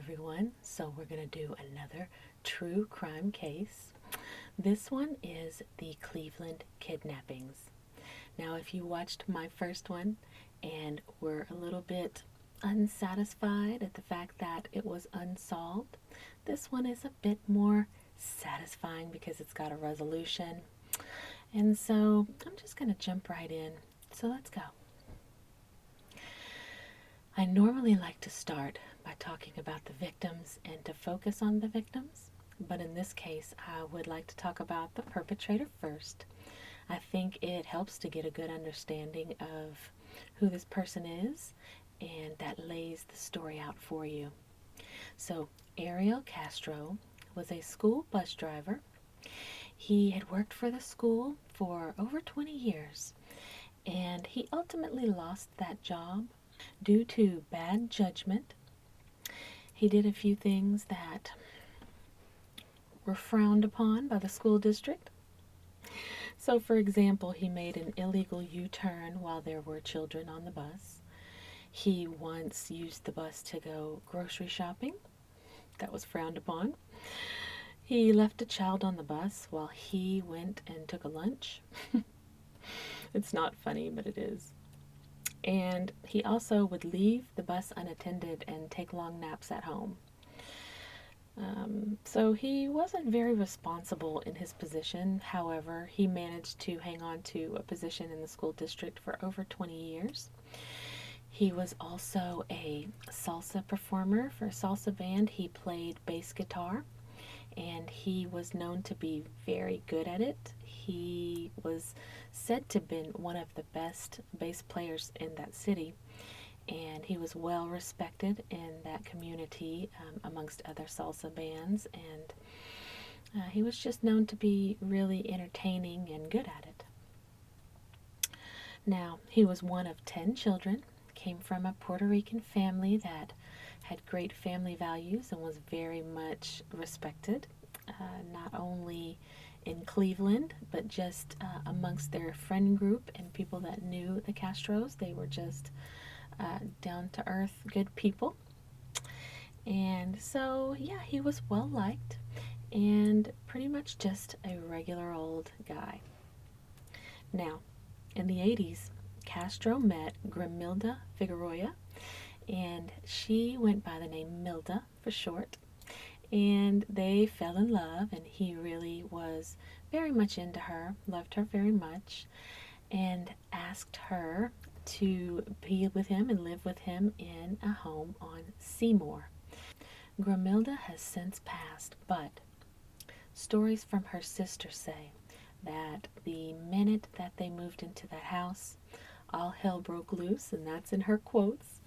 everyone. So we're going to do another true crime case. This one is the Cleveland kidnappings. Now, if you watched my first one and were a little bit unsatisfied at the fact that it was unsolved, this one is a bit more satisfying because it's got a resolution. And so I'm just going to jump right in. So let's go. I normally like to start by talking about the victims and to focus on the victims, but in this case, I would like to talk about the perpetrator first. I think it helps to get a good understanding of who this person is, and that lays the story out for you. So, Ariel Castro was a school bus driver. He had worked for the school for over 20 years, and he ultimately lost that job due to bad judgment. He did a few things that were frowned upon by the school district. So, for example, he made an illegal U-turn while there were children on the bus. He once used the bus to go grocery shopping. That was frowned upon. He left a child on the bus while he went and took a lunch. It's not funny, but it is. And he also would leave the bus unattended and take long naps at home. So he wasn't very responsible in his position. However, he managed to hang on to a position in the school district for over 20 years. He was also a salsa performer for a salsa band. He played bass guitar, and he was known to be very good at it. He was said to have been one of the best bass players in that city, and he was well respected in that community amongst other salsa bands, and he was just known to be really entertaining and good at it. Now, he was one of 10 children, came from a Puerto Rican family that had great family values and was very much respected, not only in Cleveland, but just amongst their friend group and people that knew the Castros. They were just down-to-earth, good people. And so, yeah, he was well-liked and pretty much just a regular old guy. Now, in the 80s, Castro met Grimilda Figueroa, and she went by the name Milda for short. And they fell in love, and he really was very much into her, loved her very much, and asked her to be with him and live with him in a home on Seymour. Grimilda has since passed, but stories from her sister say that the minute that they moved into that house, all hell broke loose, and that's in her quotes.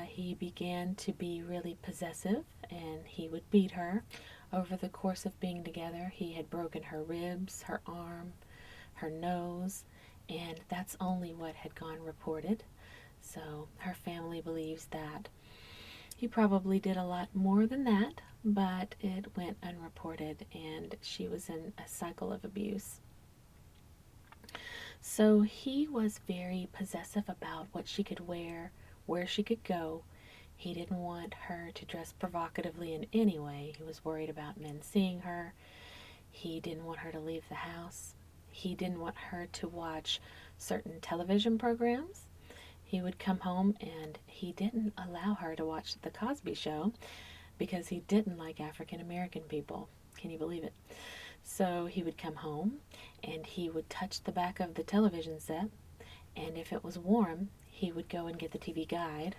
He began to be really possessive, and he would beat her. Over the course of being together, he had broken her ribs, her arm, her nose, and that's only what had gone reported. So her family believes that he probably did a lot more than that, but it went unreported, and she was in a cycle of abuse. So he was very possessive about what she could wear, where she could go. He didn't want her to dress provocatively in any way. He was worried about men seeing her. He didn't want her to leave the house. He didn't want her to watch certain television programs. He would come home and he didn't allow her to watch The Cosby Show because he didn't like African American people. Can you believe it? So he would come home and he would touch the back of the television set, and if it was warm, he would go and get the TV guide,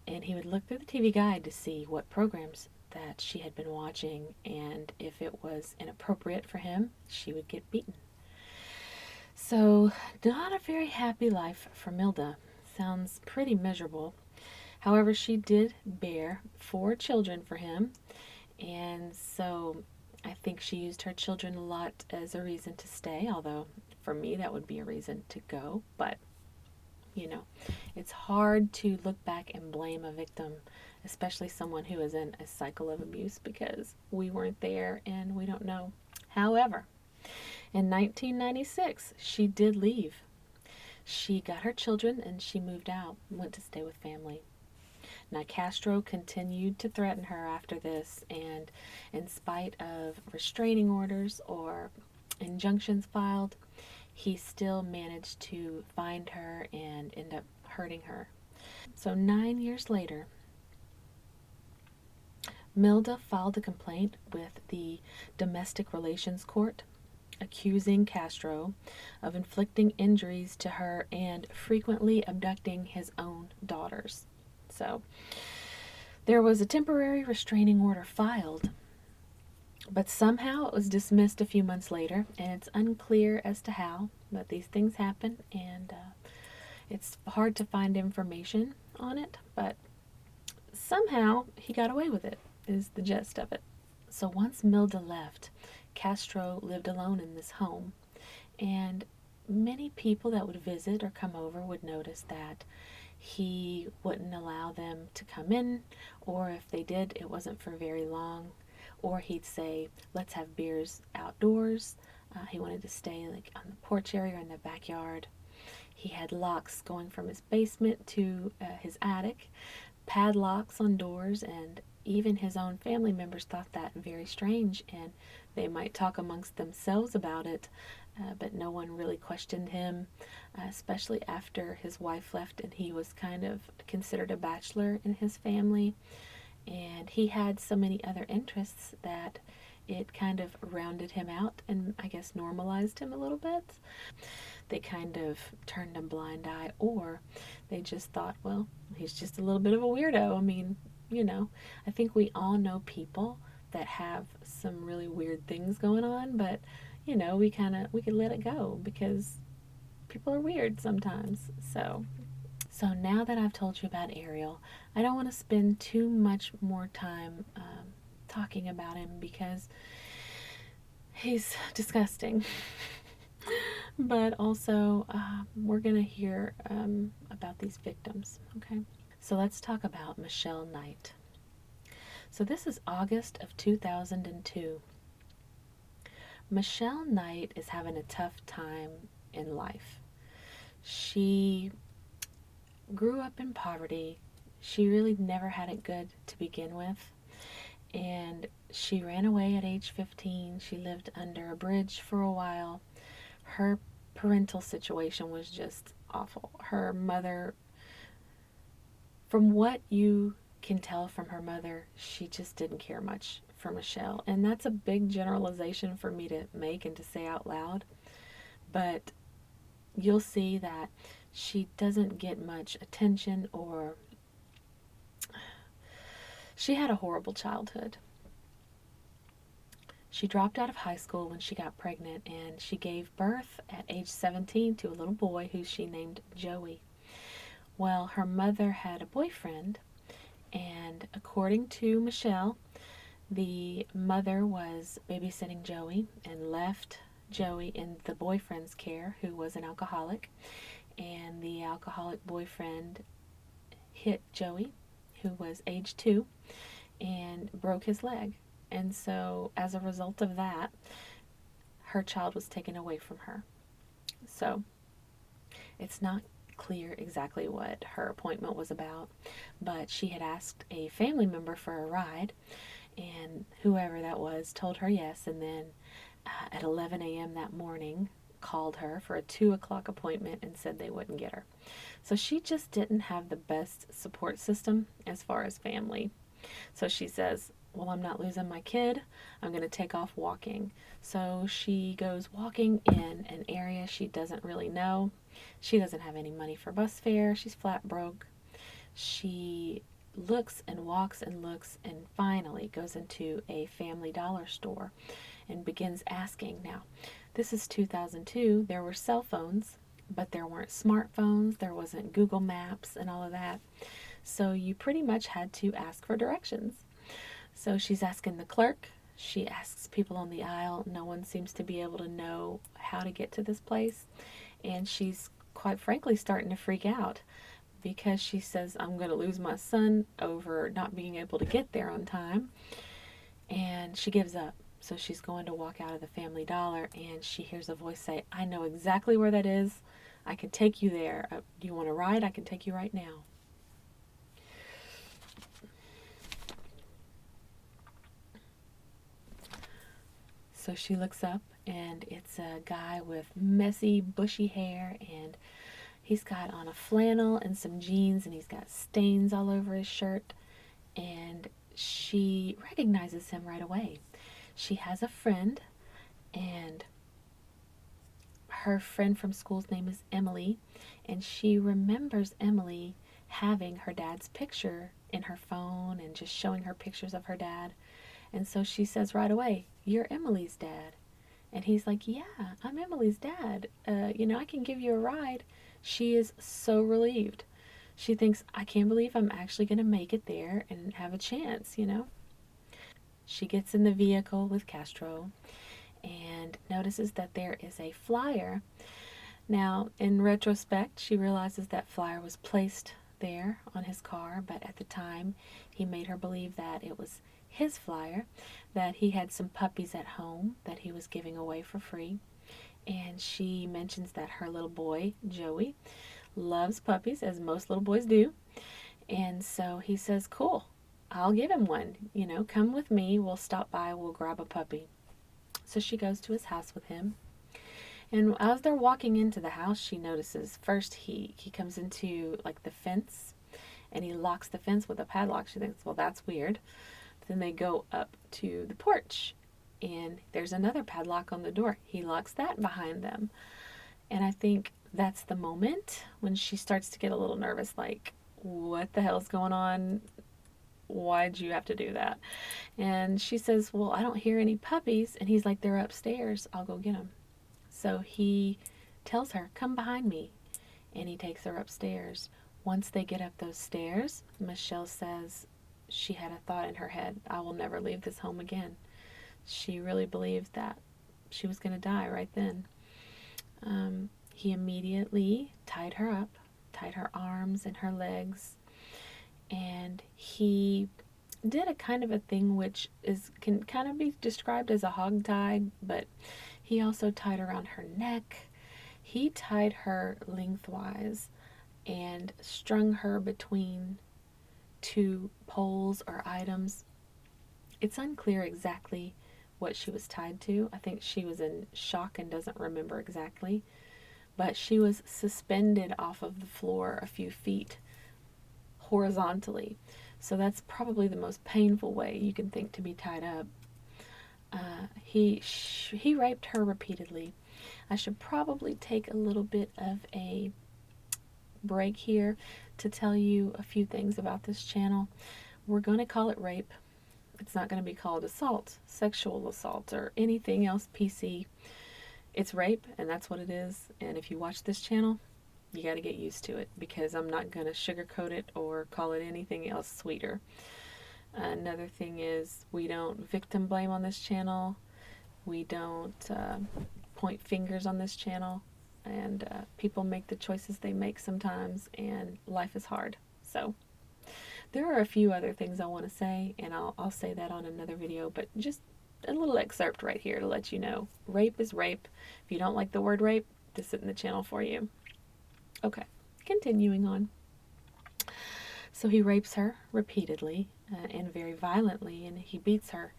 and he would look through the TV guide to see what programs that she had been watching, and if it was inappropriate for him, she would get beaten. So, not a very happy life for Milda. Sounds pretty miserable. However, she did bear 4 children for him, and so I think she used her children a lot as a reason to stay, although for me that would be a reason to go. But, you know, it's hard to look back and blame a victim, especially someone who is in a cycle of abuse, because we weren't there and we don't know. However, in 1996, she did leave. She got her children and she moved out, went to stay with family. Now, Castro continued to threaten her after this, and in spite of restraining orders or injunctions filed, he still managed to find her and end up hurting her. So 9 years later, Milda filed a complaint with the Domestic Relations Court, accusing Castro of inflicting injuries to her and frequently abducting his own daughters. So there was a temporary restraining order filed, but somehow it was dismissed a few months later, and it's unclear as to how, but these things happen, and it's hard to find information on it, but somehow he got away with it, is the gist of it. So once Milda left, Castro lived alone in this home, and many people that would visit or come over would notice that he wouldn't allow them to come in, or if they did, it wasn't for very long, or he'd say, let's have beers outdoors. He wanted to stay like on the porch area or in the backyard. He had locks going from his basement to his attic, padlocks on doors, and even his own family members thought that very strange, and they might talk amongst themselves about it, but no one really questioned him, especially after his wife left and he was kind of considered a bachelor in his family. And he had so many other interests that it kind of rounded him out and I guess normalized him a little bit. They kind of turned a blind eye, or they just thought, well, he's just a little bit of a weirdo. I mean, I think we all know people that have some really weird things going on, but we could let it go because people are weird sometimes. So now that I've told you about Ariel, I don't want to spend too much more time talking about him because he's disgusting. But also, we're going to hear about these victims, okay? So let's talk about Michelle Knight. So this is August of 2002. Michelle Knight is having a tough time in life. She grew up in poverty. She really never had it good to begin with. And she ran away at age 15. She lived under a bridge for a while. Her parental situation was just awful. Her mother, from what you can tell from her mother, she just didn't care much for Michelle. And that's a big generalization for me to make and to say out loud. But you'll see that she doesn't get much attention, or she had a horrible childhood. She dropped out of high school when she got pregnant, and she gave birth at age 17 to a little boy who she named Joey. Well, her mother had a boyfriend, and according to Michelle, the mother was babysitting Joey and left Joey in the boyfriend's care, who was an alcoholic, and the alcoholic boyfriend hit Joey, who was age 2, and broke his leg. And so as a result of that, her child was taken away from her. So it's not clear exactly what her appointment was about, but she had asked a family member for a ride, and whoever that was told her yes, and then at 11 a.m. that morning called her for a 2 o'clock appointment and said they wouldn't get her. So she just didn't have the best support system as far as family. So she says, well, I'm not losing my kid. I'm going to take off walking. So she goes walking in an area she doesn't really know. She doesn't have any money for bus fare. She's flat broke. She looks and walks and looks and finally goes into a Family Dollar store and begins asking. Now, this is 2002. There were cell phones, but there weren't smartphones. There wasn't Google Maps and all of that. So you pretty much had to ask for directions. So she's asking the clerk. She asks people on the aisle. No one seems to be able to know how to get to this place. And she's quite frankly starting to freak out because she says, I'm going to lose my son over not being able to get there on time. And she gives up. So she's going to walk out of the Family Dollar, and she hears a voice say, I know exactly where that is. I can take you there. Do you want to ride? I can take you right now. So she looks up, and it's a guy with messy, bushy hair, and he's got on a flannel and some jeans, and he's got stains all over his shirt. And she recognizes him right away. She has a friend, and her friend from school's name is Emily, and she remembers Emily having her dad's picture in her phone and just showing her pictures of her dad. And so she says right away, "You're Emily's dad." And he's like, "Yeah, I'm Emily's dad. I can give you a ride." She is so relieved. She thinks, "I can't believe I'm actually going to make it there and have a chance. She gets in the vehicle with Castro and notices that there is a flyer. Now, in retrospect, she realizes that flyer was placed there on his car, but at the time, he made her believe that it was his flyer, that he had some puppies at home that he was giving away for free. And she mentions that her little boy, Joey, loves puppies, as most little boys do. And so he says, "Cool, I'll give him one. Come with me. We'll stop by. We'll grab a puppy." So she goes to his house with him. And as they're walking into the house, she notices first he comes into like the fence, and he locks the fence with a padlock. She thinks, well, that's weird. But then they go up to the porch, and there's another padlock on the door. He locks that behind them. And I think that's the moment when she starts to get a little nervous, like, what the hell's going on? Why'd you have to do that? And she says, "Well, I don't hear any puppies." And he's like, "They're upstairs. I'll go get them." So he tells her, "Come behind me." And he takes her upstairs. Once they get up those stairs, Michelle says she had a thought in her head: "I will never leave this home again." She really believed that she was going to die right then. He immediately tied her up, tied her arms and her legs, and he did a kind of a thing which can kind of be described as a hog tie, but he also tied around her neck. He tied her lengthwise and strung her between two poles or items. It's unclear exactly what she was tied to. I think she was in shock and doesn't remember exactly. But she was suspended off of the floor a few feet horizontally. So that's probably the most painful way you can think to be tied up. He raped her repeatedly. I should probably take a little bit of a break here to tell you a few things about this channel. We're going to call it rape. It's not going to be called assault, sexual assault, or anything else PC. It's rape, and that's what it is. And if you watch this channel, you got to get used to it, because I'm not going to sugarcoat it or call it anything else sweeter. Another thing is, we don't victim blame on this channel. We don't point fingers on this channel. And people make the choices they make sometimes, and life is hard. So there are a few other things I want to say, and I'll say that on another video, but just a little excerpt right here to let you know. Rape is rape. If you don't like the word rape, this isn't the channel for you. Okay, continuing on. So he rapes her repeatedly and very violently, and he beats her.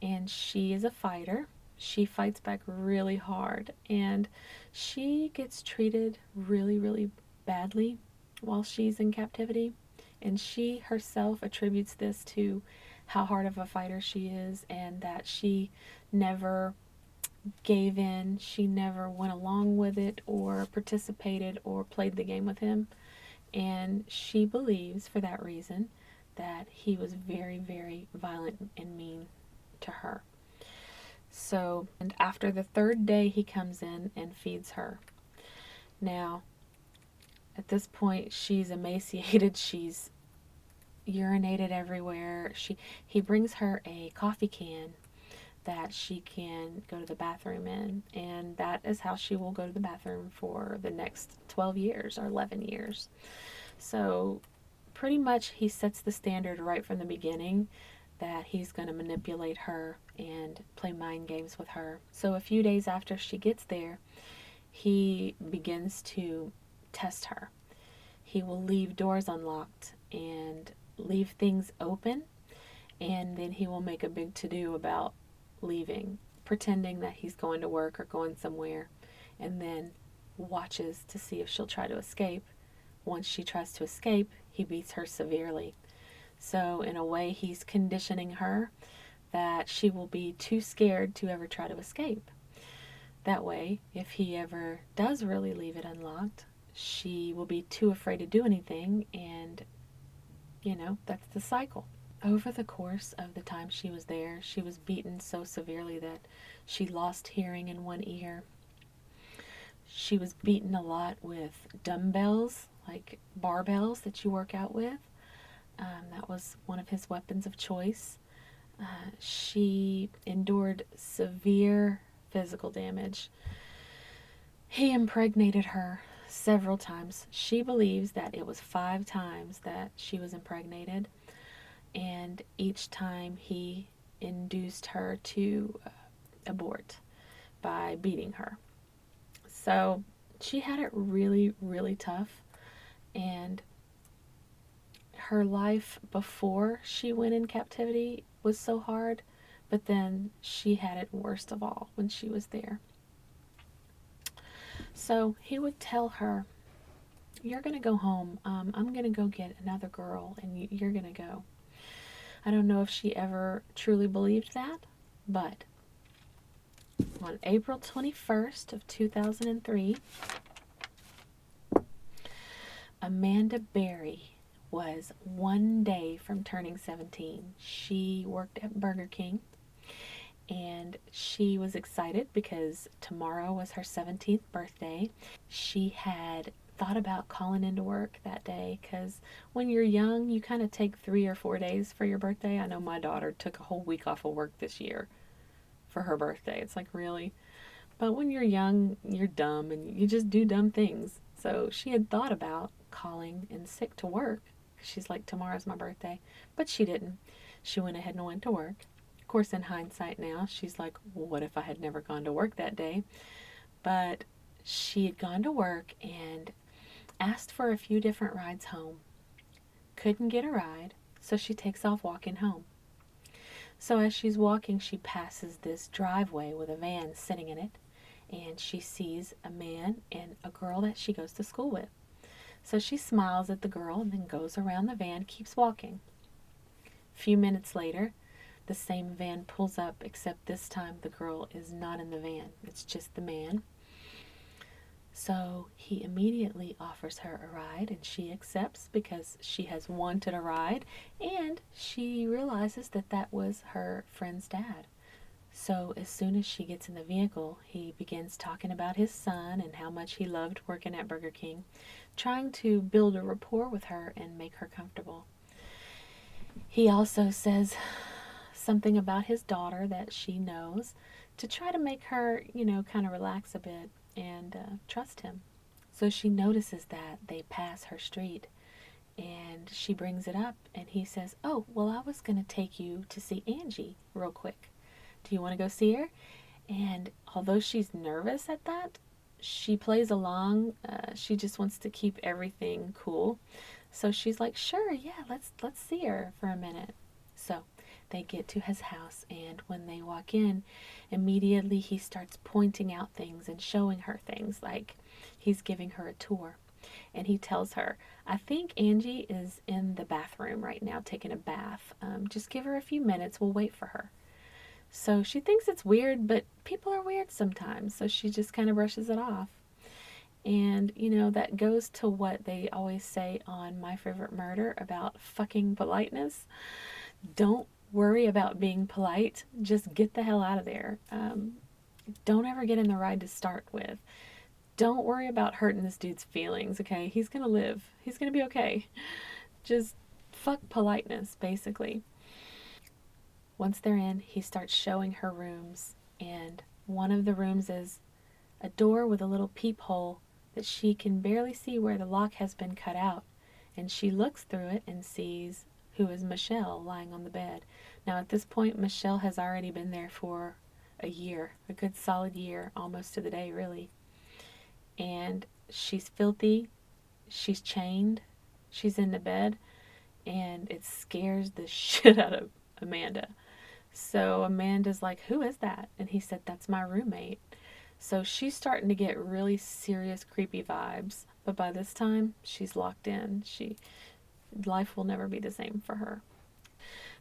And she is a fighter. She fights back really hard, and she gets treated really, really badly while she's in captivity. And she herself attributes this to how hard of a fighter she is, and that she never gave in. She never went along with it or participated or played the game with him. And she believes, for that reason, that he was very, very violent and mean to her. So, and after the third day, he comes in and feeds her. Now, at this point, she's emaciated. She's urinated everywhere. He brings her a coffee can that she can go to the bathroom in, and that is how she will go to the bathroom for the next 12 years or 11 years. So pretty much he sets the standard right from the beginning that he's going to manipulate her and play mind games with her. So a few days after she gets there, he begins to test her. He will leave doors unlocked and leave things open, and then he will make a big to-do about leaving pretending that he's going to work or going somewhere, and then watches to see if she'll try to escape. Once she tries to escape, he beats her severely. So, in a way, he's conditioning her that she will be too scared to ever try to escape. That way, if he ever does really leave it unlocked, she will be too afraid to do anything, and, that's the cycle. Over the course of the time she was there, she was beaten so severely that she lost hearing in one ear. She was beaten a lot with dumbbells, like barbells that you work out with. That was one of his weapons of choice. She endured severe physical damage. He impregnated her several times. She believes that it was 5 times that she was impregnated, and each time he induced her to abort by beating her. So she had it really, really tough, and her life before she went in captivity was so hard, but then she had it worst of all when she was there. So he would tell her, "You're going to go home. I'm going to go get another girl, and you're going to go." I don't know if she ever truly believed that, but on April 21st of 2003, Amanda Berry was 1 day from turning 17. She worked at Burger King, and she was excited because tomorrow was her 17th birthday. She had thought about calling into work that day because when you're young, you kind of take 3 or 4 days for your birthday. I know my daughter took a whole week off of work this year for her birthday. It's like, really? But when you're young, you're dumb and you just do dumb things. So she had thought about calling in sick to work. She's like, tomorrow's my birthday. But she didn't. She went ahead and went to work. Of course, in hindsight now, she's like, well, what if I had never gone to work that day? But she had gone to work and asked for a few different rides home. Couldn't get a ride, so she takes off walking home. So as she's walking, she passes this driveway with a van sitting in it, and she sees a man and a girl that she goes to school with. So she smiles at the girl and then goes around the van, keeps walking. A few minutes later, the same van pulls up, except this time the girl is not in the van. It's just the man. So he immediately offers her a ride, and she accepts because she has wanted a ride, and she realizes that that was her friend's dad. So as soon as she gets in the vehicle, he begins talking about his son and how much he loved working at Burger King, trying to build a rapport with her and make her comfortable. He also says something about his daughter that she knows to try to make her, kind of relax a bit and trust him. So she notices that they pass her street, and she brings it up, and he says, "Oh, well, I was going to take you to see Angie real quick. Do you want to go see her?" And although she's nervous at that, she plays along. She just wants to keep everything cool. So she's like, "Sure, yeah, let's see her for a minute." So they get to his house, and when they walk in, immediately he starts pointing out things and showing her things, like he's giving her a tour. And he tells her, "I think Angie is in the bathroom right now taking a bath. Just give her a few minutes. We'll wait for her." So she thinks it's weird, but people are weird sometimes. So she just kind of brushes it off. And, that goes to what they always say on My Favorite Murder about fucking politeness. Don't worry about being polite. Just get the hell out of there. Don't ever get in the ride to start with. Don't worry about hurting this dude's feelings, okay? He's going to live. He's going to be okay. Just fuck politeness, basically. Once they're in, he starts showing her rooms, and one of the rooms is a door with a little peephole that she can barely see where the lock has been cut out, and she looks through it and sees who is Michelle lying on the bed. Now at this point, Michelle has already been there for a year, a good solid year, almost to the day really, and she's filthy, she's chained, she's in the bed, and it scares the shit out of Amanda. So Amanda's like, "Who is that?" And he said, "That's my roommate." So she's starting to get really serious, creepy vibes. But by this time, she's locked in. Life will never be the same for her.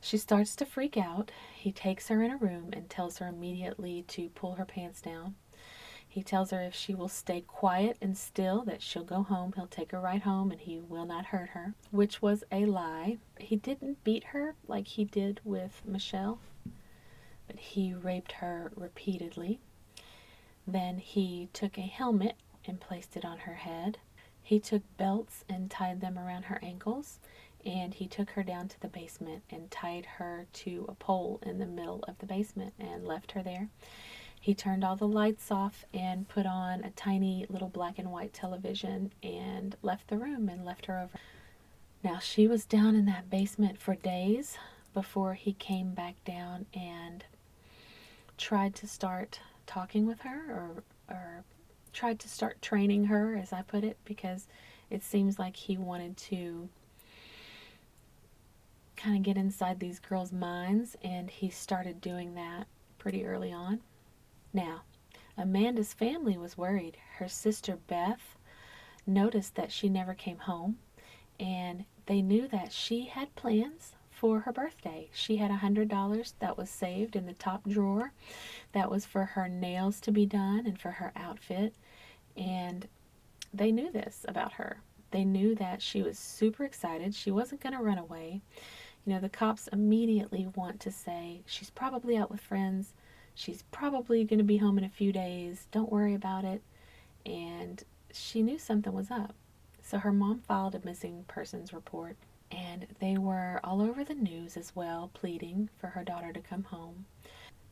She starts to freak out. He takes her in a room and tells her immediately to pull her pants down. He tells her if she will stay quiet and still that she'll go home. He'll take her right home and he will not hurt her, which was a lie. He didn't beat her like he did with Michelle, but he raped her repeatedly. Then he took a helmet and placed it on her head. He took belts and tied them around her ankles, and he took her down to the basement and tied her to a pole in the middle of the basement and left her there. He turned all the lights off and put on a tiny little black and white television and left the room and left her over. Now, she was down in that basement for days before he came back down and tried to start talking with her, or tried to start training her, as I put it, because it seems like he wanted to kind of get inside these girls' minds, and he started doing that pretty early on. Now, Amanda's family was worried. Her sister Beth noticed that she never came home, and they knew that she had plans for her birthday. She had $100 that was saved in the top drawer. That was for her nails to be done and for her outfit. And they knew this about her. They knew that she was super excited. She wasn't going to run away. You know, the cops immediately want to say, she's probably out with friends. She's probably going to be home in a few days. Don't worry about it. And she knew something was up. So her mom filed a missing persons report. And they were all over the news as well, pleading for her daughter to come home.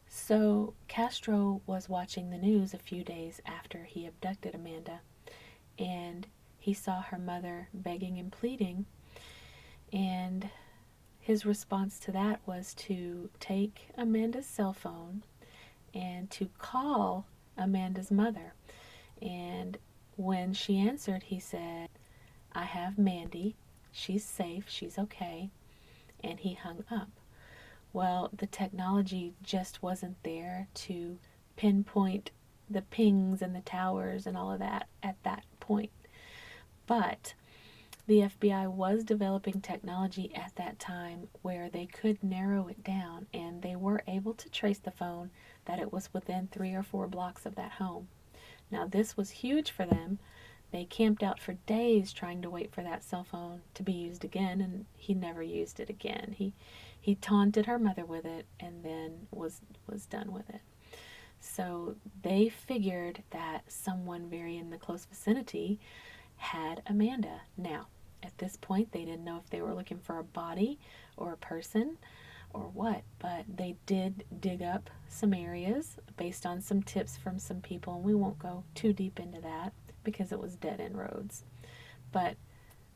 So Castro was watching the news a few days after he abducted Amanda, and he saw her mother begging and pleading, and his response to that was to take Amanda's cell phone and to call Amanda's mother. And when she answered, he said, "I have Mandy. She's safe. She's okay." And he hung up. Well, the technology just wasn't there to pinpoint the pings and the towers and all of that at that point. But the FBI was developing technology at that time where they could narrow it down, and they were able to trace the phone that it was within 3 or 4 blocks of that home. Now, this was huge for them. They camped out for days trying to wait for that cell phone to be used again, and he never used it again. He taunted her mother with it and then was done with it. So they figured that someone very in the close vicinity had Amanda. Now, at this point, they didn't know if they were looking for a body or a person or what, but they did dig up some areas based on some tips from some people, and we won't go too deep into that because it was dead end roads. But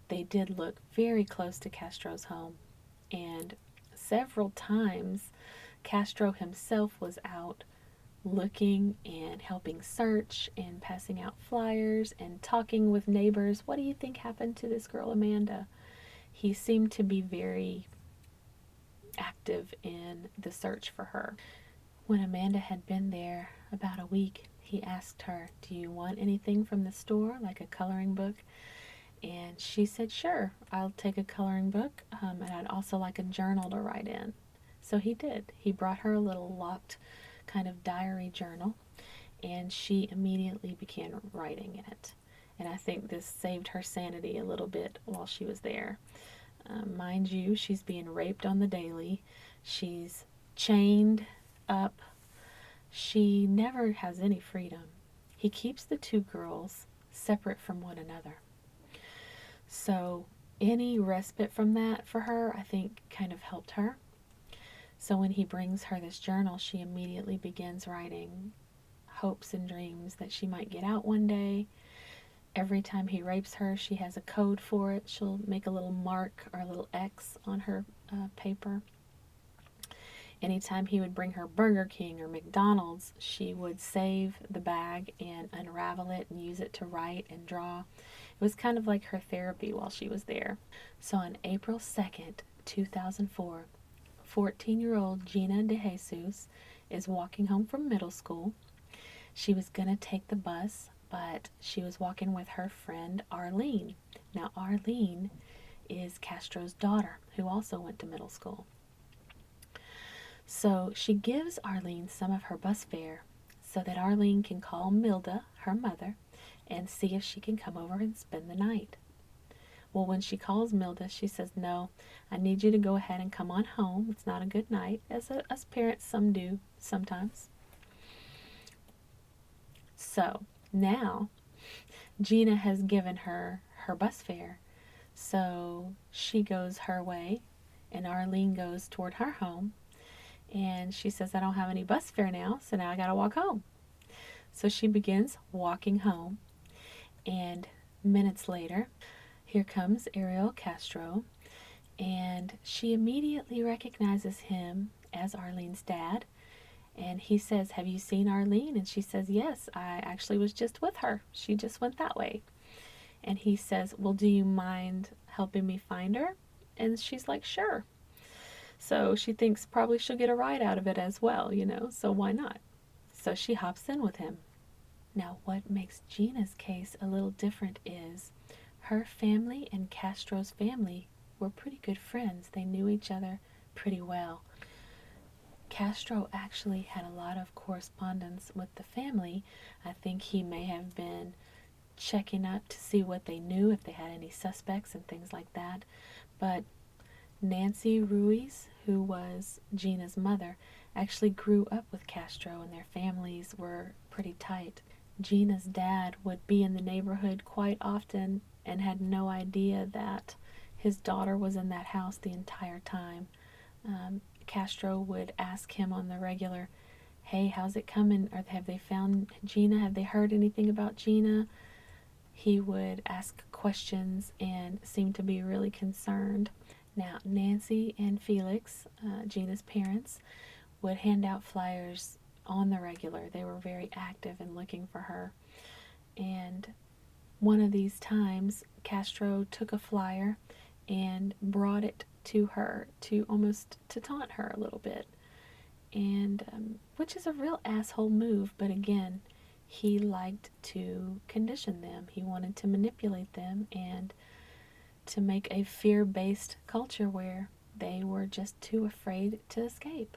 they did look very close to Castro's home, and several times Castro himself was out looking and helping search and passing out flyers and talking with neighbors. What do you think happened to this girl Amanda? He seemed to be very active in the search for her. When Amanda had been there about a week, he asked her, "Do you want anything from the store, like a coloring book?" And she said, "Sure, I'll take a coloring book, and I'd also like a journal to write in." So he did. He brought her a little locked kind of diary journal, and she immediately began writing in it. And I think this saved her sanity a little bit while she was there. Mind you, she's being raped on the daily. She's chained up. She never has any freedom. He keeps the 2 girls separate from one another. So any respite from that for her, I think, kind of helped her. So when he brings her this journal, she immediately begins writing hopes and dreams that she might get out one day. Every time he rapes her, she has a code for it. She'll make a little mark or a little X on her paper. Anytime he would bring her Burger King or McDonald's, she would save the bag and unravel it and use it to write and draw. It was kind of like her therapy while she was there. So on April 2nd, 2004, 14-year-old Gina DeJesus is walking home from middle school. She was going to take the bus, but she was walking with her friend Arlene. Now, Arlene is Castro's daughter, who also went to middle school. So she gives Arlene some of her bus fare so that Arlene can call Milda, her mother, and see if she can come over and spend the night. Well, when she calls Milda, she says, "No, I need you to go ahead and come on home. It's not a good night," as us parents some do sometimes. So now Gina has given her her bus fare. So she goes her way, and Arlene goes toward her home. And she says, "I don't have any bus fare now, so now I gotta walk home." So she begins walking home. And minutes later, here comes Ariel Castro. And she immediately recognizes him as Arlene's dad. And he says, "Have you seen Arlene?" And she says, "Yes, I actually was just with her. She just went that way." And he says, "Well, do you mind helping me find her?" And she's like, "Sure." So she thinks probably she'll get a ride out of it as well, so why not? So she hops in with him. Now, what makes Gina's case a little different is her family and Castro's family were pretty good friends. They knew each other pretty well. Castro actually had a lot of correspondence with the family. I think he may have been checking up to see what they knew, if they had any suspects and things like that. But Nancy Ruiz, who was Gina's mother, actually grew up with Castro, and their families were pretty tight. Gina's dad would be in the neighborhood quite often and had no idea that his daughter was in that house the entire time. Castro would ask him on the regular, "Hey, how's it coming? Or have they found Gina? Have they heard anything about Gina?" He would ask questions and seem to be really concerned. Now, Nancy and Felix, Gina's parents, would hand out flyers on the regular. They were very active in looking for her. And one of these times, Castro took a flyer and brought it to her to almost to taunt her a little bit. And which is a real asshole move, but again, he liked to condition them. He wanted to manipulate them and to make a fear-based culture where they were just too afraid to escape.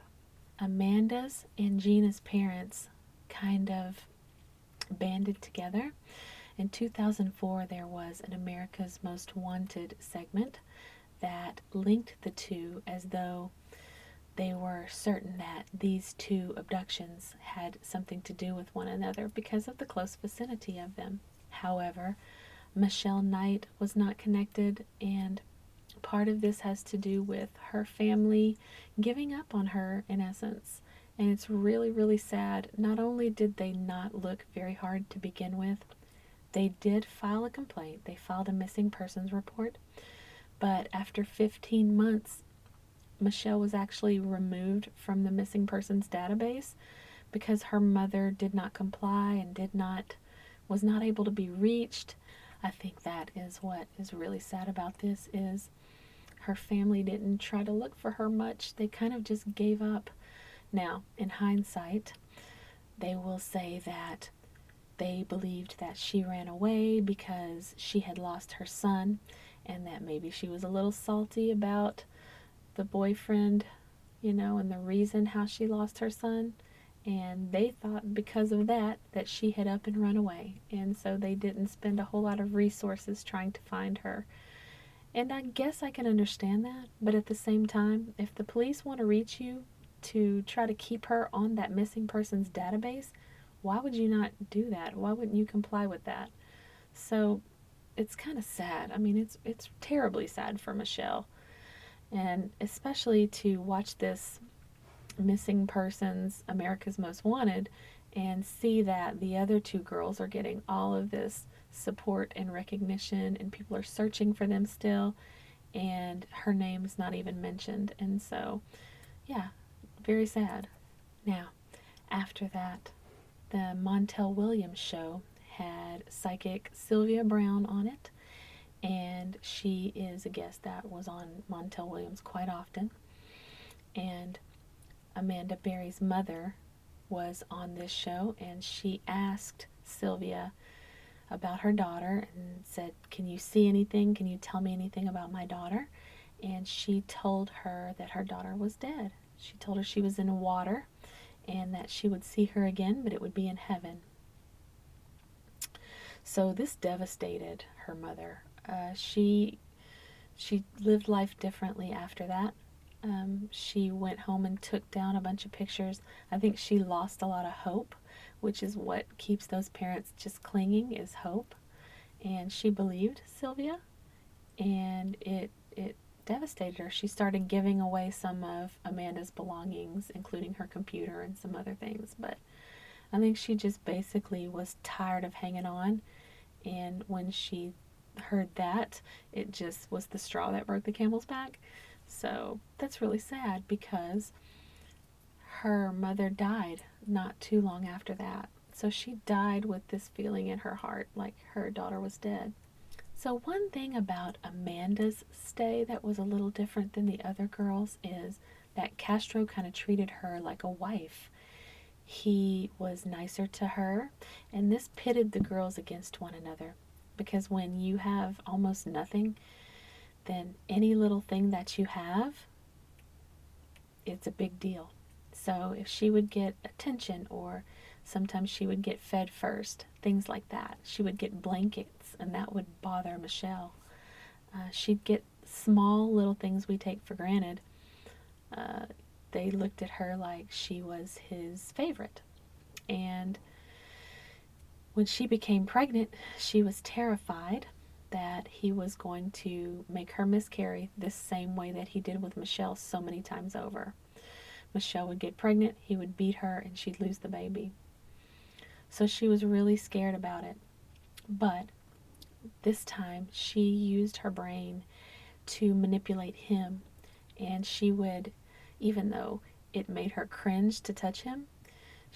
Amanda's and Gina's parents kind of banded together. In 2004, there was an America's Most Wanted segment that linked the two as though they were certain that these two abductions had something to do with one another because of the close vicinity of them. However, Michelle Knight was not connected, and part of this has to do with her family giving up on her, in essence. And it's really, really sad. Not only did they not look very hard to begin with, they did file a complaint. They filed a missing persons report. But after 15 months, Michelle was actually removed from the missing persons database because her mother did not comply and was not able to be reached. I think that is what is really sad about this is her family didn't try to look for her much. They kind of just gave up. Now, in hindsight, they will say that they believed that she ran away because she had lost her son and that maybe she was a little salty about the boyfriend, and the reason how she lost her son. And they thought because of that she had up and run away. And so they didn't spend a whole lot of resources trying to find her. And I guess I can understand that. But at the same time, if the police want to reach you to try to keep her on that missing persons database, why would you not do that? Why wouldn't you comply with that? So it's kind of sad. I mean, it's terribly sad for Michelle. And especially to watch this Missing Persons America's Most Wanted and see that the other two girls are getting all of this support and recognition and people are searching for them still, and her name's not even mentioned. And so, yeah, very sad. Now, after that, the Montel Williams show had psychic Sylvia Brown on it, and she is a guest that was on Montel Williams quite often. And Amanda Berry's mother was on this show, and she asked Sylvia about her daughter and said, "Can you see anything? Can you tell me anything about my daughter?" And she told her that her daughter was dead. She told her she was in water and that she would see her again, but it would be in heaven. So this devastated her mother. She lived life differently after that. She went home and took down a bunch of pictures. I think she lost a lot of hope, which is what keeps those parents just clinging, is hope. And she believed Sylvia, and it devastated her. She started giving away some of Amanda's belongings, including her computer and some other things. But I think she just basically was tired of hanging on, and when she heard that, it just was the straw that broke the camel's back. So that's really sad because her mother died not too long after that. So she died with this feeling in her heart like her daughter was dead. So one thing about Amanda's stay that was a little different than the other girls is that Castro kind of treated her like a wife. He was nicer to her, and this pitted the girls against one another. Because when you have almost nothing, then any little thing that you have, it's a big deal. So if she would get attention, or sometimes she would get fed first, things like that. She would get blankets, and that would bother Michelle. She'd get small little things we take for granted. They looked at her like she was his favorite. And when she became pregnant, she was terrified that he was going to make her miscarry the same way that he did with Michelle so many times over. Michelle would get pregnant, he would beat her, and she'd lose the baby. So she was really scared about it. But this time, she used her brain to manipulate him, and she would, even though it made her cringe to touch him,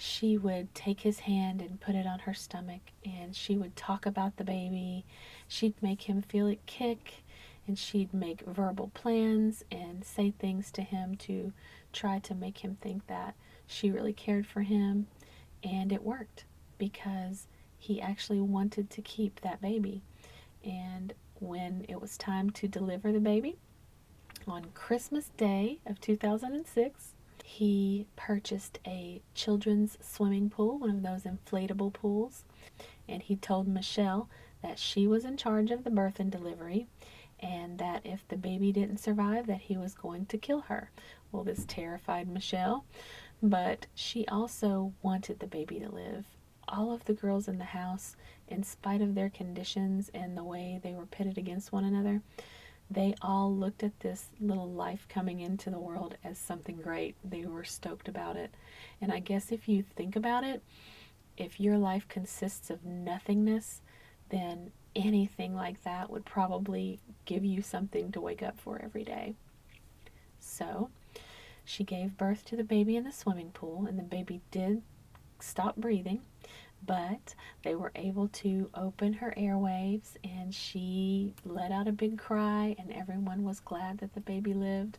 she would take his hand and put it on her stomach, and she would talk about the baby. She'd make him feel it kick, and she'd make verbal plans and say things to him to try to make him think that she really cared for him. And it worked because he actually wanted to keep that baby. And when it was time to deliver the baby on Christmas Day of 2006, he purchased a children's swimming pool, one of those inflatable pools, and he told Michelle that she was in charge of the birth and delivery, and that if the baby didn't survive, that he was going to kill her. Well, this terrified Michelle, but she also wanted the baby to live. All of the girls in the house, in spite of their conditions and the way they were pitted against one another, they all looked at this little life coming into the world as something great. They were stoked about it. And I guess if you think about it, if your life consists of nothingness, then anything like that would probably give you something to wake up for every day. So she gave birth to the baby in the swimming pool, and the baby did stop breathing, but they were able to open her airwaves, and she let out a big cry, and everyone was glad that the baby lived.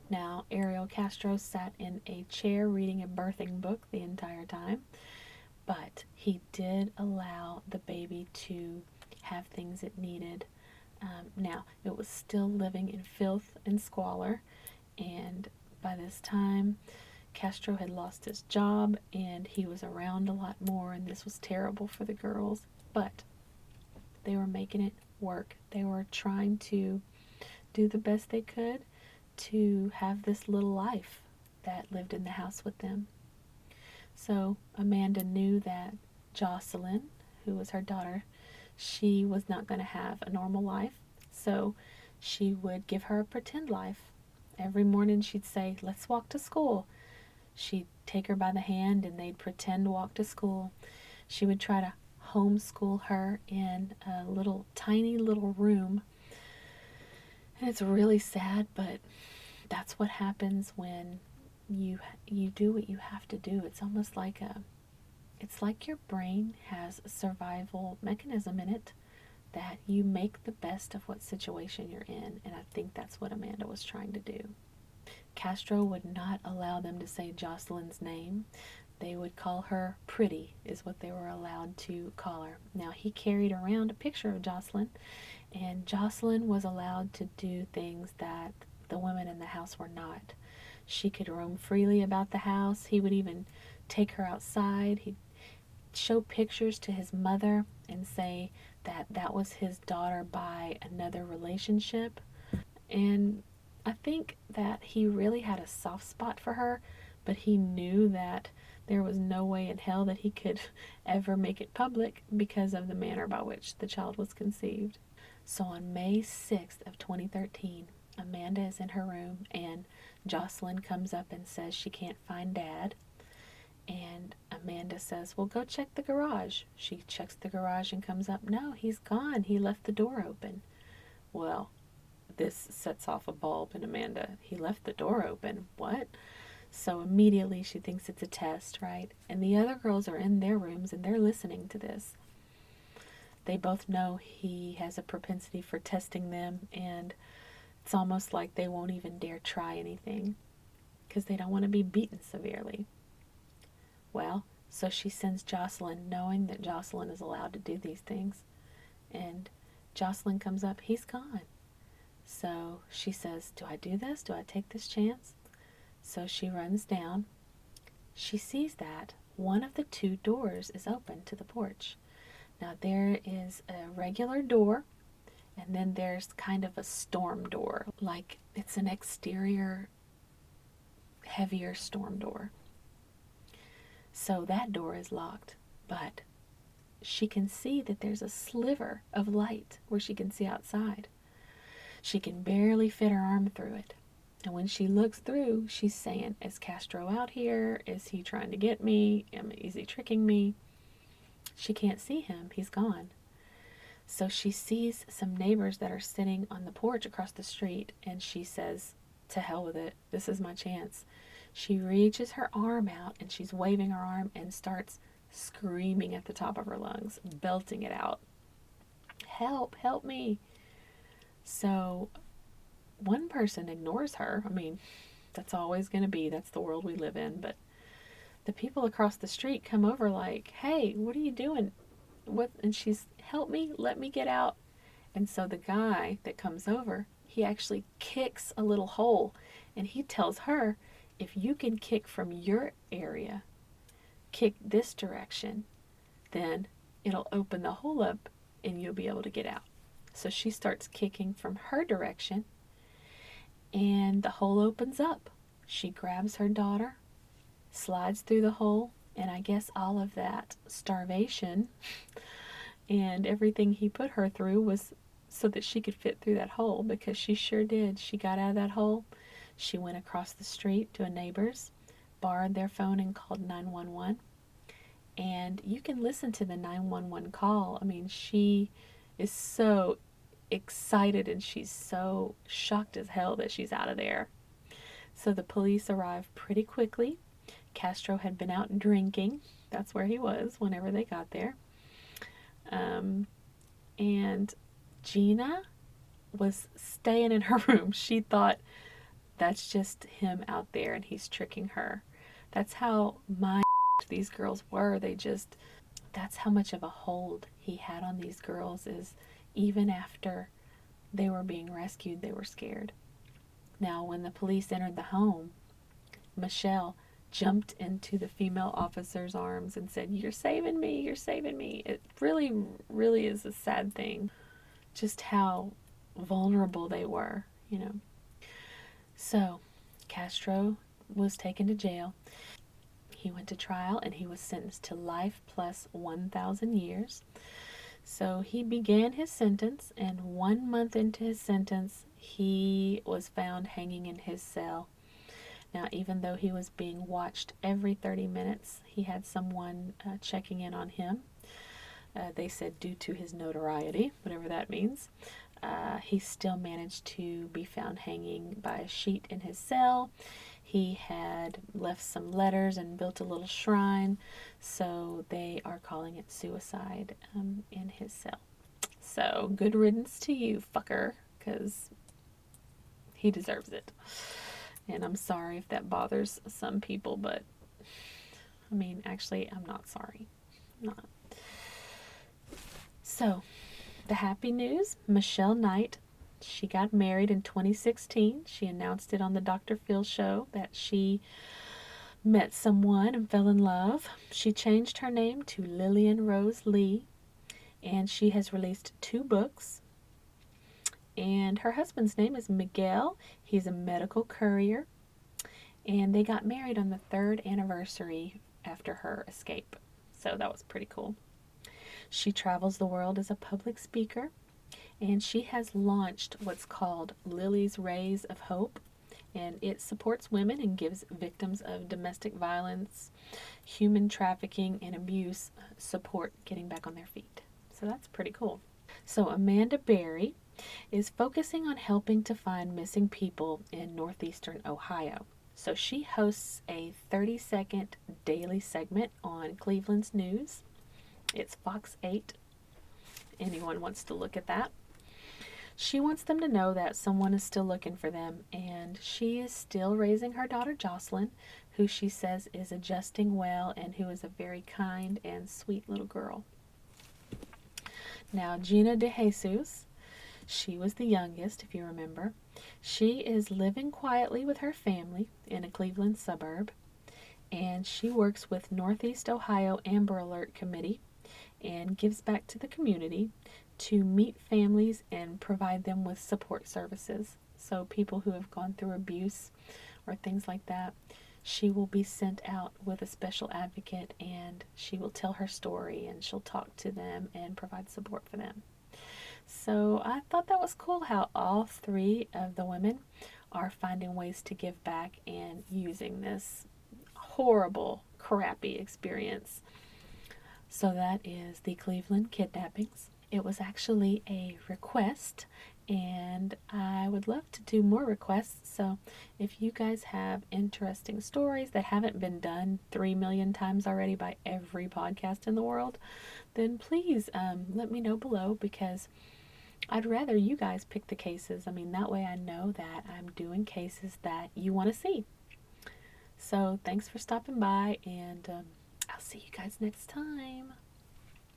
Now, Ariel Castro sat in a chair reading a birthing book the entire time, but he did allow the baby to have things it needed. Now, it was still living in filth and squalor, and by this time, Castro had lost his job, and he was around a lot more, and this was terrible for the girls, but they were making it work. They were trying to do the best they could to have this little life that lived in the house with them. So Amanda knew that Jocelyn, who was her daughter, she was not going to have a normal life, so she would give her a pretend life. Every morning she'd say, "Let's walk to school." She'd take her by the hand and they'd pretend to walk to school. She would try to homeschool her in a little tiny little room. And it's really sad, but that's what happens when you do what you have to do. It's almost like it's like your brain has a survival mechanism in it, that you make the best of what situation you're in, and I think that's what Amanda was trying to do. Castro would not allow them to say Jocelyn's name. They would call her Pretty, is what they were allowed to call her. Now, he carried around a picture of Jocelyn, and Jocelyn was allowed to do things that the women in the house were not. She could roam freely about the house. He would even take her outside. He'd show pictures to his mother and say that that was his daughter by another relationship. And I think that he really had a soft spot for her, but he knew that there was no way in hell that he could ever make it public because of the manner by which the child was conceived. So on May 6th of 2013, Amanda is in her room and Jocelyn comes up and says she can't find Dad. And Amanda says, well, go check the garage. She checks the garage and comes up, no, he's gone. He left the door open. Well, this sets off a bulb in Amanda. He left the door open. What? So immediately she thinks it's a test, right? And the other girls are in their rooms and they're listening to this. They both know he has a propensity for testing them, and it's almost like they won't even dare try anything because they don't want to be beaten severely. Well, so she sends Jocelyn, knowing that Jocelyn is allowed to do these things. And Jocelyn comes up, he's gone. So she says, do I do this? Do I take this chance? So she runs down. She sees that one of the two doors is open to the porch. Now there is a regular door, and then there's kind of a storm door, like it's an exterior, heavier storm door. So that door is locked, but she can see that there's a sliver of light where she can see outside. She can barely fit her arm through it. And when she looks through, she's saying, is Castro out here? Is he trying to get me? Is he tricking me? She can't see him. He's gone. So she sees some neighbors that are sitting on the porch across the street, and she says, to hell with it. This is my chance. She reaches her arm out, and she's waving her arm and starts screaming at the top of her lungs, belting it out. Help, help me. So one person ignores her. I mean, that's always going to be, that's the world we live in. But the people across the street come over like, hey, what are you doing? What? And she's, help me, let me get out. And so the guy that comes over, he actually kicks a little hole, and he tells her, if you can kick from your area, kick this direction, then it'll open the hole up and you'll be able to get out. So she starts kicking from her direction, and the hole opens up. She grabs her daughter, slides through the hole, and I guess all of that starvation and everything he put her through was so that she could fit through that hole, because she sure did. She got out of that hole. She went across the street to a neighbor's, borrowed their phone, and called 911. And you can listen to the 911 call. I mean, she is so excited and she's so shocked as hell that she's out of there. So the police arrived pretty quickly. Castro had been out drinking. That's where he was whenever they got there. And Gina was staying in her room. She thought, that's just him out there and he's tricking her. That's how these girls were. That's how much of a hold he had on these girls, is even after they were being rescued, they were scared. Now, when the police entered the home, Michelle jumped into the female officer's arms and said, you're saving me, you're saving me. It really, really is a sad thing, just how vulnerable they were, you know. So, Castro was taken to jail. He went to trial and he was sentenced to life plus 1,000 years. So he began his sentence, and 1 month into his sentence, he was found hanging in his cell. Now, even though he was being watched every 30 minutes, he had someone checking in on him. They said due to his notoriety, whatever that means, he still managed to be found hanging by a sheet in his cell. He had left some letters and built a little shrine, so they are calling it suicide in his cell. So, good riddance to you, fucker, because he deserves it. And I'm sorry if that bothers some people, but I mean, actually, I'm not sorry. I'm not. So, the happy news, Michelle Knight, she got married in 2016. She announced it on the Dr. Phil show that she met someone and fell in love. She changed her name to Lillian Rose Lee, and she has released 2 books. And her husband's name is Miguel. He's a medical courier, and they got married on the 3rd anniversary after her escape. So that was pretty cool. She travels the world as a public speaker, and she has launched what's called Lily's Rays of Hope, and it supports women and gives victims of domestic violence, human trafficking, and abuse support getting back on their feet. So that's pretty cool. So Amanda Berry is focusing on helping to find missing people in northeastern Ohio. So she hosts a 30-second daily segment on Cleveland's news. It's Fox 8. Anyone wants to look at that. She wants them to know that someone is still looking for them, and she is still raising her daughter Jocelyn, who she says is adjusting well and who is a very kind and sweet little girl. Now, Gina De Jesus, she was the youngest, if you remember. She is living quietly with her family in a Cleveland suburb, and she works with Northeast Ohio Amber Alert Committee and gives back to the community to meet families and provide them with support services. So people who have gone through abuse or things like that, she will be sent out with a special advocate, and she will tell her story, and she'll talk to them and provide support for them. So I thought that was cool how all 3 of the women are finding ways to give back and using this horrible, crappy experience. So that is the Cleveland Kidnappings. It was actually a request, and I would love to do more requests. So if you guys have interesting stories that haven't been done 3 million times already by every podcast in the world, then please let me know below, because I'd rather you guys pick the cases. I mean, that way I know that I'm doing cases that you want to see. So thanks for stopping by, and I'll see you guys next time.